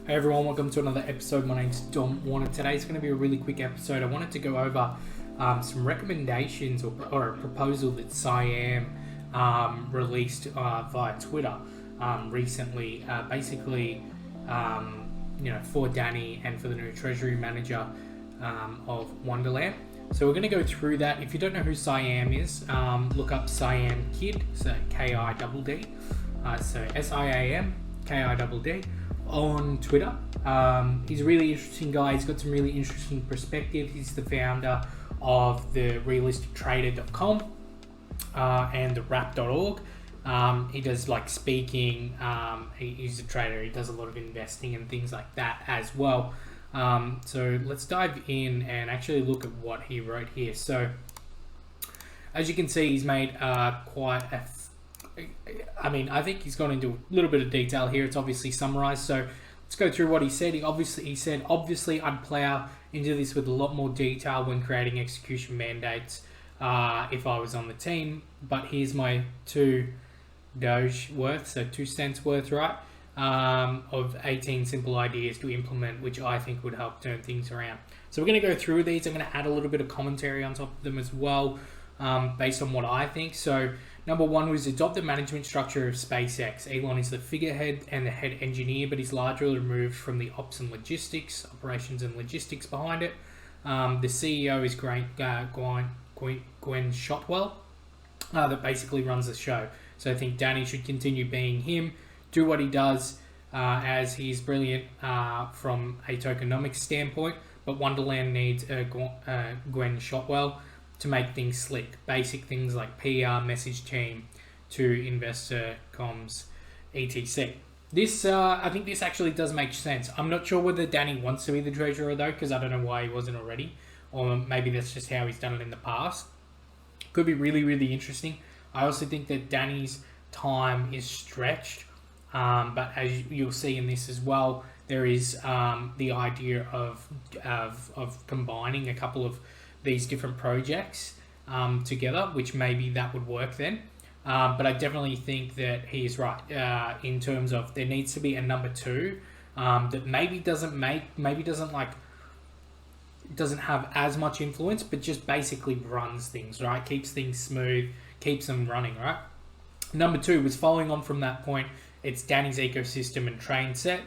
Hey everyone, welcome to another episode. My name's Warnaar. Today's going to be a really quick episode. I wanted to go over some recommendations or a proposal that Siam released via Twitter recently. For Danny and for the new Treasury Manager of Wonderland. So we're going to go through that. If you don't know who Siam is, look up Siamkidd, so K-I-D-D. So S-I-A-M-K-I-D-D. On Twitter. He's a really interesting guy. He's got some really interesting perspective. He's the founder of the realistictrader.com and the rap.org. He does like speaking. He's a trader. He does a lot of investing and things like that as well. So let's dive in and actually look at what he wrote here. So as you can see, he's made I think he's gone into a little bit of detail here. It's obviously summarized. So let's go through what he said. He said, obviously, I'd plow into this with a lot more detail when creating execution mandates if I was on the team. But here's my 2 Doge worth, so 2 cents worth, right? Of 18 simple ideas to implement, which I think would help turn things around. So we're going to go through these. I'm going to add a little bit of commentary on top of them as well, based on what I think. So number 1 was adopt the management structure of SpaceX. Elon is the figurehead and the head engineer, but he's largely removed from the operations and logistics behind it. The CEO is Gwen Shotwell, that basically runs the show. So I think Danny should continue being him, do what he does, as he's brilliant from a tokenomics standpoint, but Wonderland needs Gwen Shotwell to make things slick. Basic things like PR, message team, to investor comms, etc. This, I think this actually does make sense. I'm not sure whether Danny wants to be the treasurer though, because I don't know why he wasn't already, or maybe that's just how he's done it in the past. Could be really, really interesting. I also think that Danny's time is stretched, but as you'll see in this as well, there is the idea of combining a couple of these different projects together, which maybe that would work then. But I definitely think that he is right in terms of there needs to be a number 2 that doesn't have as much influence, but just basically runs things, right? Keeps things smooth, keeps them running, right? Number 2 was following on from that point. It's Danny's ecosystem and train set.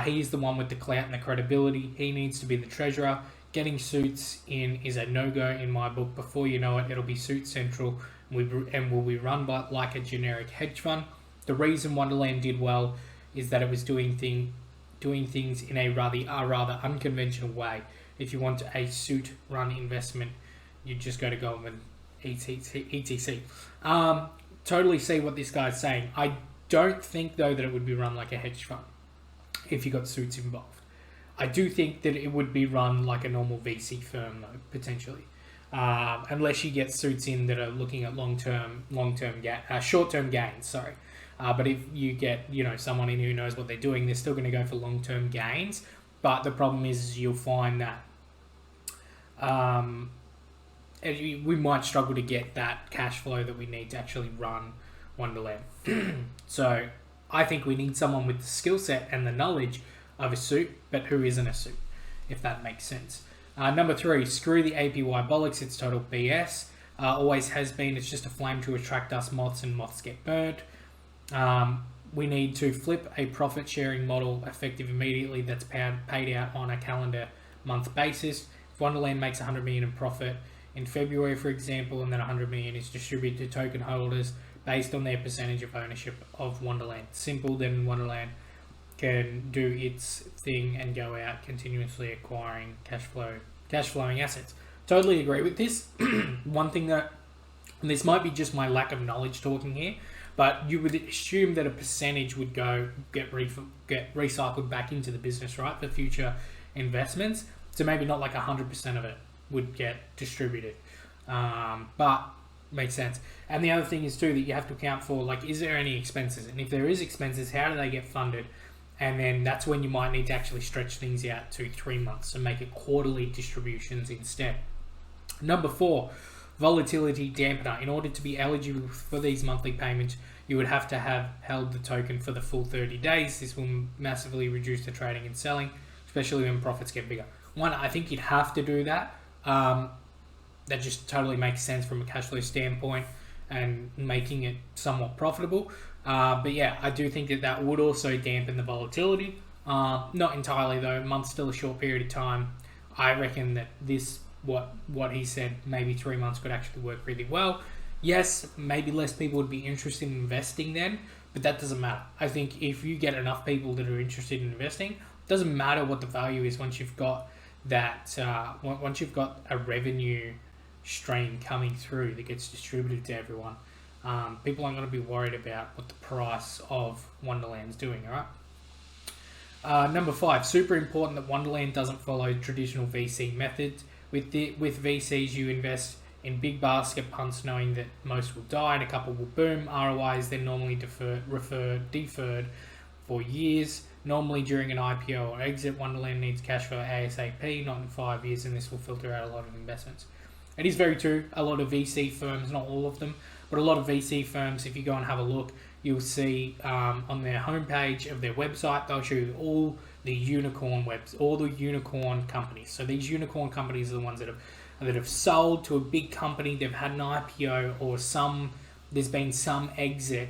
He's the one with the clout and the credibility. He needs to be the treasurer. Getting suits in is a no-go in my book. Before you know it, it'll be suit central and will be run by like a generic hedge fund. The reason Wonderland did well is that it was doing things in a rather unconventional way. If you want a suit-run investment, you just go to Goldman, etc. Totally see what this guy's saying. I don't think, though, that it would be run like a hedge fund if you got suits involved. I do think that it would be run like a normal VC firm, though, potentially. Unless you get suits in that are looking at short-term gains, sorry. But if you get, someone in who knows what they're doing, they're still going to go for long-term gains. But the problem is you'll find that we might struggle to get that cash flow that we need to actually run Wonderland. So I think we need someone with the skill set and the knowledge of a suit, but who isn't a suit, if that makes sense. Number 3, screw the APY bollocks. It's total BS. Always has been. It's just a flame to attract us moths, and moths get burnt. We need to flip a profit sharing model effective immediately that's paid out on a calendar month basis. If Wonderland makes 100 million in profit in February, for example, and then 100 million is distributed to token holders based on their percentage of ownership of Wonderland. Simple, then Wonderland can do its thing and go out continuously acquiring cash flowing assets. Totally agree with this. One thing that, and this might be just my lack of knowledge talking here, but you would assume that a percentage would get recycled back into the business, right, for future investments. So maybe not like 100% of it would get distributed, but makes sense. And the other thing is too that you have to account for, like, is there any expenses? And if there is expenses, how do they get funded? And then that's when you might need to actually stretch things out to 3 months and make it quarterly distributions instead. Number 4, Volatility dampener. In order to be eligible for these monthly payments, you would have to have held the token for the full 30 days. This will massively reduce the trading and selling, especially when profits get bigger. One, I think you'd have to do that. That just totally makes sense from a cash flow standpoint and making it somewhat profitable. But yeah, I do think that would also dampen the volatility. Not entirely though. A month's still a short period of time. I reckon that what he said, maybe 3 months could actually work really well. Yes, maybe less people would be interested in investing then, but that doesn't matter. I think if you get enough people that are interested in investing, it doesn't matter what the value is once you've got that. Once you've got a revenue stream coming through that gets distributed to everyone, people aren't going to be worried about what the price of Wonderland's doing. All right. Number 5, super important that Wonderland doesn't follow traditional VC methods. With VCs, you invest in big basket punts knowing that most will die and a couple will boom. ROI is then normally deferred for years. Normally during an IPO or exit, Wonderland needs cash flow ASAP, not in 5 years, and this will filter out a lot of investments. It is very true. A lot of VC firms, not all of them, but a lot of VC firms, if you go and have a look, you'll see on their homepage of their website, they'll show you all the unicorn companies. So these unicorn companies are the ones that have sold to a big company. They've had an IPO or there's been some exit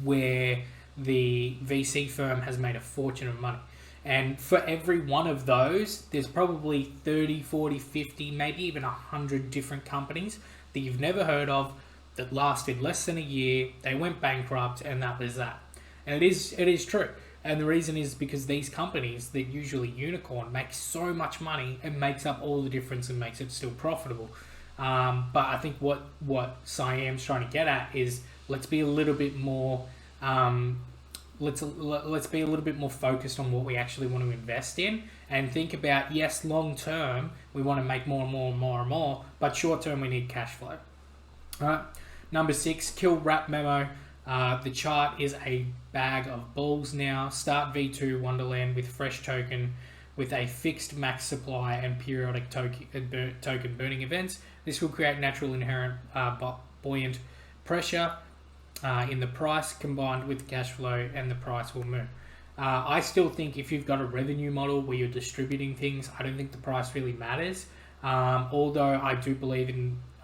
where the VC firm has made a fortune of money. And for every one of those, there's probably 30, 40, 50, maybe even 100 different companies that you've never heard of that lasted less than a year. They went bankrupt, and that was that. And it is true. And the reason is because these companies that usually unicorn make so much money, it makes up all the difference and makes it still profitable. But I think what Siam's trying to get at is let's be a little bit more let's be a little bit more focused on what we actually want to invest in, and think about, yes, long term we want to make more and more and more and more, but short term we need cash flow. All right. Number 6, kill wrap memo. The chart is a bag of balls now. Start V2 Wonderland with fresh token with a fixed max supply and periodic token burning events. This will create natural inherent buoyant pressure in the price combined with cash flow, and the price will move. I still think if you've got a revenue model where you're distributing things, I don't think the price really matters. Although I do believe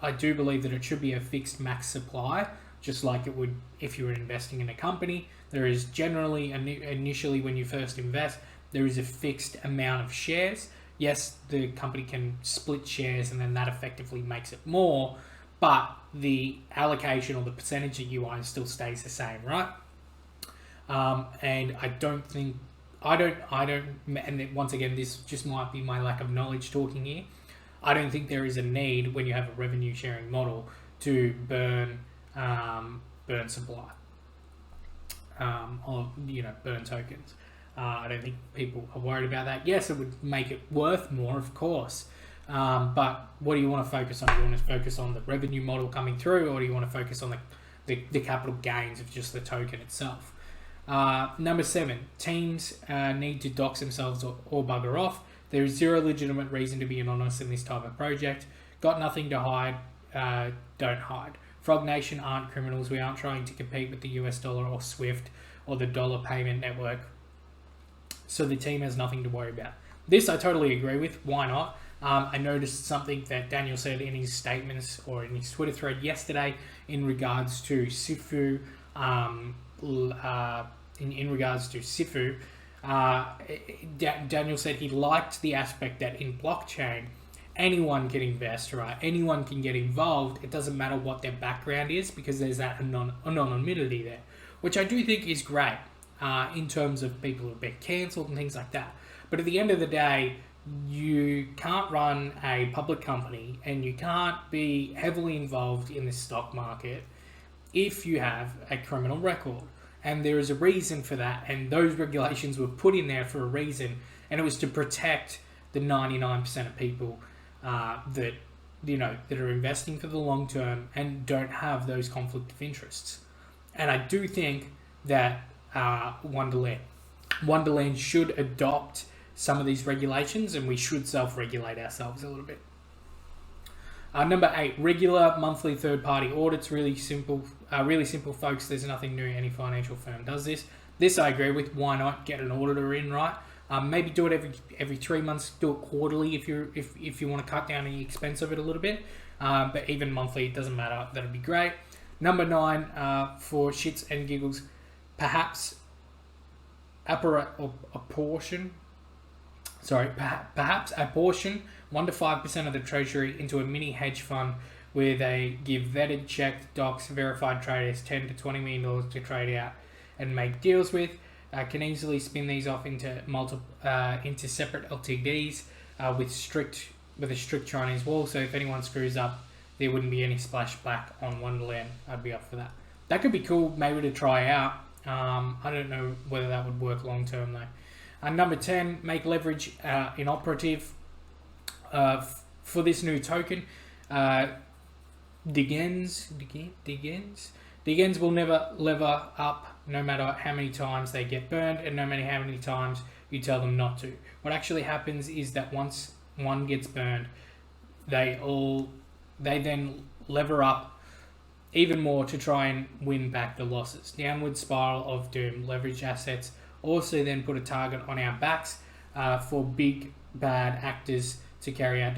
that it should be a fixed max supply, just like it would if you were investing in a company. There is generally, initially when you first invest, there is a fixed amount of shares. Yes, the company can split shares and then that effectively makes it more, but the allocation or the percentage that you own still stays the same, right? And and once again, this just might be my lack of knowledge talking here. I don't think there is a need when you have a revenue sharing model to burn supply or burn tokens. I don't think people are worried about that. Yes, it would make it worth more, of course. But what do you want to focus on? Do you want to focus on the revenue model coming through, or do you want to focus on the capital gains of just the token itself? Number 7, teams need to dox themselves or bugger off. There is zero legitimate reason to be anonymous in this type of project. Got nothing to hide, don't hide. Frog Nation aren't criminals. We aren't trying to compete with the US dollar or SWIFT or the dollar payment network. So the team has nothing to worry about. This I totally agree with. Why not? I noticed something that Daniel said in his statements or in his Twitter thread yesterday in regards to Sifu. In regards to Sifu, Daniel said he liked the aspect that in blockchain, anyone can invest, right? Anyone can get involved. It doesn't matter what their background is because there's that anonymity there, which I do think is great in terms of people who have been cancelled and things like that. But at the end of the day, you can't run a public company and you can't be heavily involved in the stock market if you have a criminal record. And there is a reason for that, and those regulations were put in there for a reason, and it was to protect the 99% of people that are investing for the long term and don't have those conflict of interests. And I do think that Wonderland should adopt some of these regulations, and we should self-regulate ourselves a little bit. Number 8, regular monthly third-party audits. Really simple, folks. There's nothing new. Any financial firm does this. This I agree with. Why not get an auditor in, right? Maybe do it every 3 months. Do it quarterly if you want to cut down the expense of it a little bit. But even monthly, it doesn't matter. That'd be great. Number 9, for shits and giggles, perhaps apportion 1 to 5% of the treasury into a mini hedge fund where they give vetted, checked, docs, verified traders $10 to $20 million to trade out and make deals with. Can easily spin these off into separate LTDs with a strict Chinese wall. So if anyone screws up, there wouldn't be any splash back on Wonderland. I'd be up for that. That could be cool, maybe to try out. I don't know whether that would work long term though. Number 10, make leverage inoperative. For this new token, Digens will never lever up no matter how many times they get burned and no matter how many times you tell them not to. What actually happens is that once one gets burned, they then lever up even more to try and win back the losses. Downward spiral of doom. Leverage assets also then put a target on our backs for big bad actors to carry out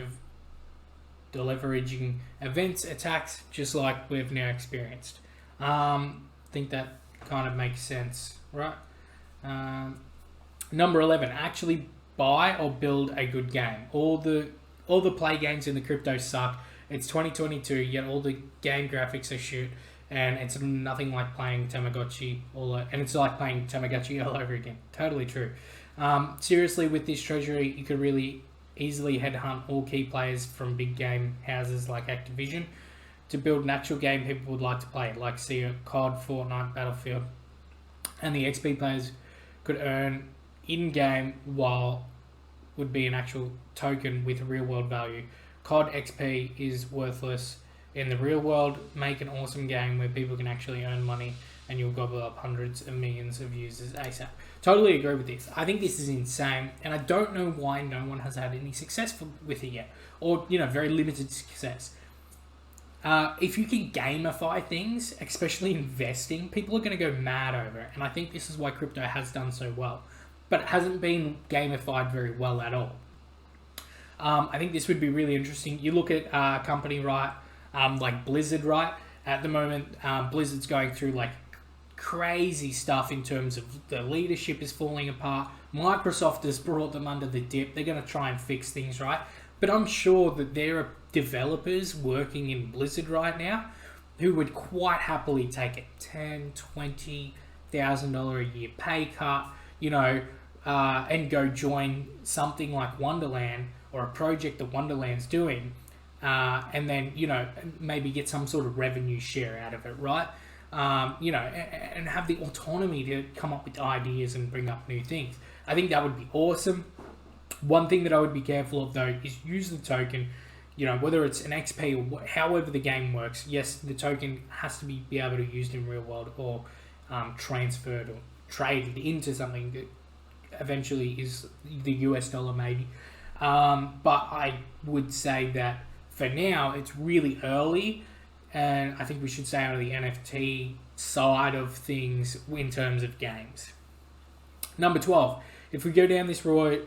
deleveraging events, attacks, just like we've now experienced. Think that kind of makes sense, right? Number 11, actually buy or build a good game. All the play games in the crypto suck. It's 2022, yet all the game graphics are shit, and it's nothing like playing Tamagotchi and it's like playing Tamagotchi all over again. Totally true. Seriously, with this treasury, you could really easily headhunt all key players from big game houses like Activision to build an actual game people would like to play, like COD, Fortnite, Battlefield. And the XP players could earn in-game while would be an actual token with real-world value. COD XP is worthless in the real world. Make an awesome game where people can actually earn money and you'll gobble up hundreds of millions of users ASAP. Totally agree with this. I think this is insane, and I don't know why no one has had any success with it yet, or very limited success. If you can gamify things, especially investing, people are going to go mad over it, and I think this is why crypto has done so well, but it hasn't been gamified very well at all. I think this would be really interesting. You look at a company, right, like Blizzard, right? At the moment, Blizzard's going through like crazy stuff in terms of the leadership is falling apart. Microsoft has brought them under the dip. They're going to try and fix things, right? But I'm sure that there are developers working in Blizzard right now who would quite happily take a $10,000, $20,000 a year pay cut, and go join something like Wonderland or a project that Wonderland's doing, and then, maybe get some sort of revenue share out of it, right? And have the autonomy to come up with ideas and bring up new things. I think that would be awesome. One thing that I would be careful of, though, is use the token, whether it's an XP or however the game works. Yes, the token has to be able to be used in real world or transferred or traded into something that eventually is the US dollar maybe. But I would say that for now, it's really early, and I think we should stay out of the NFT side of things in terms of games. Number 12, if we go down this route,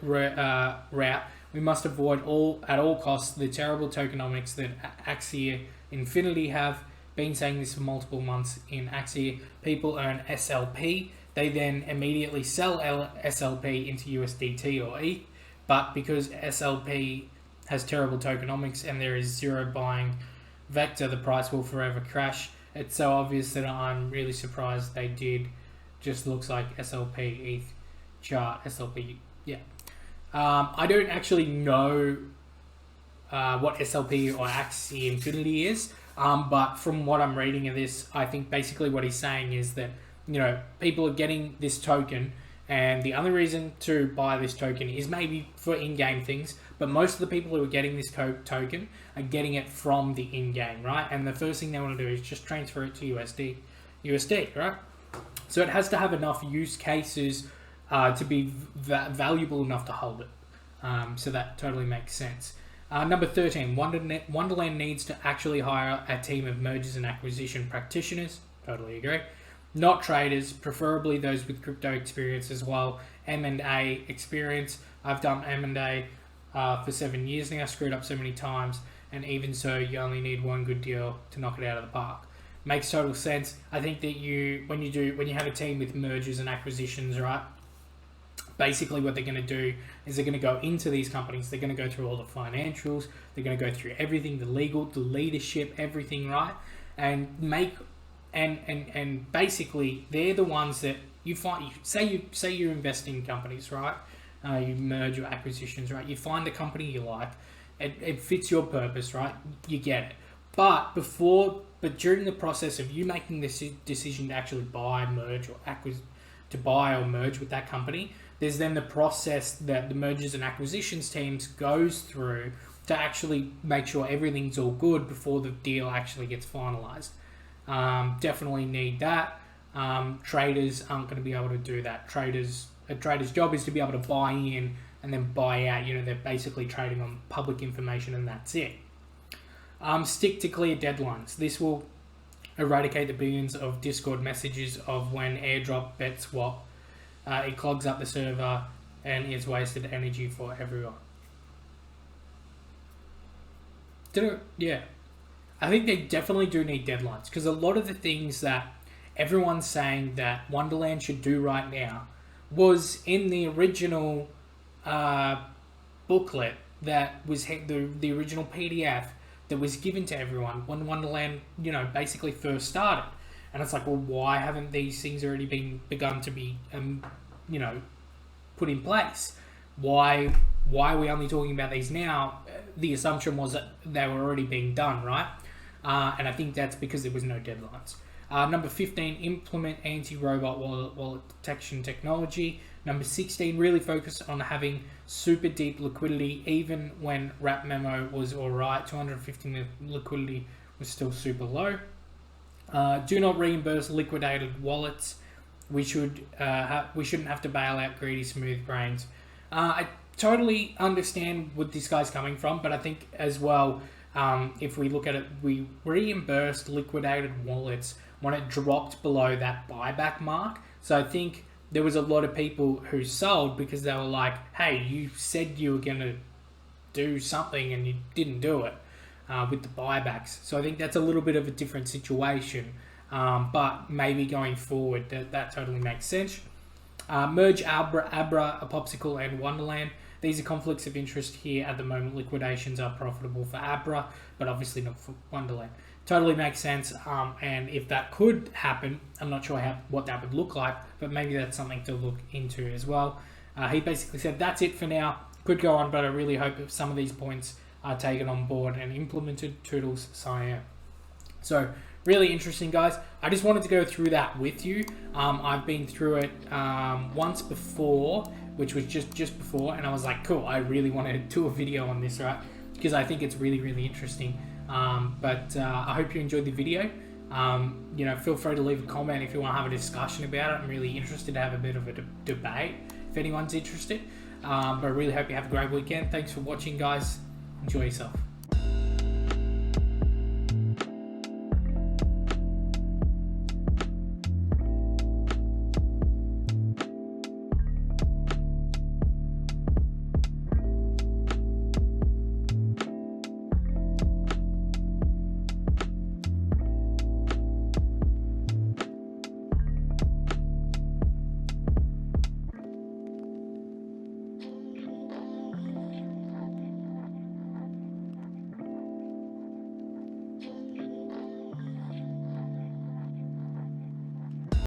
we must avoid at all costs the terrible tokenomics that Axie Infinity have been saying this for multiple months. In Axie, people earn SLP. They then immediately sell SLP into USDT or ETH, but because SLP has terrible tokenomics and there is zero buying vector, the price will forever crash. It's so obvious that I'm really surprised they did. Just looks like SLP ETH chart. SLP, yeah. I don't actually know what SLP or Axie Infinity is, but from what I'm reading of this, I think basically what he's saying is that people are getting this token, and the only reason to buy this token is maybe for in-game things, but most of the people who are getting this token are getting it from the in-game, right? And the first thing they want to do is just transfer it to USD, right? So it has to have enough use cases to be valuable enough to hold it. So that totally makes sense. Number 13, Wonderland needs to actually hire a team of mergers and acquisition practitioners. Totally agree. Not traders, preferably those with crypto experience as well. M&A experience. I've done M&A for 7 years now, screwed up so many times, and even so, you only need one good deal to knock it out of the park. Makes total sense. I think that when you have a team with mergers and acquisitions, right? Basically, what they're going to do is they're going to go into these companies. They're going to go through all the financials. They're going to go through everything, the legal, the leadership, everything, right? And basically, they're the ones that you find. Say you invest in companies, right? You merge your acquisitions, right? You find the company you like. It fits your purpose, right? You get it. But during the process of you making this decision to actually buy, merge, or buy or merge with that company, there's then the process that the mergers and acquisitions teams goes through to actually make sure everything's all good before the deal actually gets finalized. Definitely need that. Traders aren't going to be able to do that. A trader's job is to be able to buy in and then buy out. They're basically trading on public information, and that's it. Stick to clear deadlines. This will eradicate the billions of Discord messages of when airdrop bet swap. It clogs up the server and it's wasted energy for everyone. Yeah. I think they definitely do need deadlines, because a lot of the things that everyone's saying that Wonderland should do right now was in the original booklet that was the original PDF that was given to everyone when Wonderland, basically first started. And it's like, well, why haven't these things already begun to be, put in place? Why are we only talking about these now? The assumption was that they were already being done, right? And I think that's because there was no deadlines. Number 15, implement anti-robot wallet detection technology. Number 16, really focus on having super deep liquidity, even when wrap memo was alright. 250 liquidity was still super low. Do not reimburse liquidated wallets. We shouldn't have to bail out greedy smooth brains. I totally understand what this guy's coming from, but I think as well, if we look at it, we reimbursed liquidated wallets when it dropped below that buyback mark. So I think there was a lot of people who sold because they were like, hey, you said you were going to do something and you didn't do it with the buybacks. So I think that's a little bit of a different situation. But maybe going forward, that totally makes sense. Merge Abra, a Popsicle, and Wonderland. These are conflicts of interest here at the moment. Liquidations are profitable for Abra, but obviously not for Wonderland. Totally makes sense. And if that could happen, I'm not sure what that would look like, but maybe that's something to look into as well. He basically said, that's it for now. Could go on, but I really hope that some of these points are taken on board and implemented. Toodles, Siam. So, really interesting, guys. I just wanted to go through that with you. I've been through it once before, which was just before, and I was like, cool, I really want to do a video on this, right? Because I think it's really, really interesting. But I hope you enjoyed the video. Feel free to leave a comment if you want to have a discussion about it. I'm really interested to have a bit of a debate if anyone's interested. But I really hope you have a great weekend. Thanks for watching, guys. Enjoy yourself.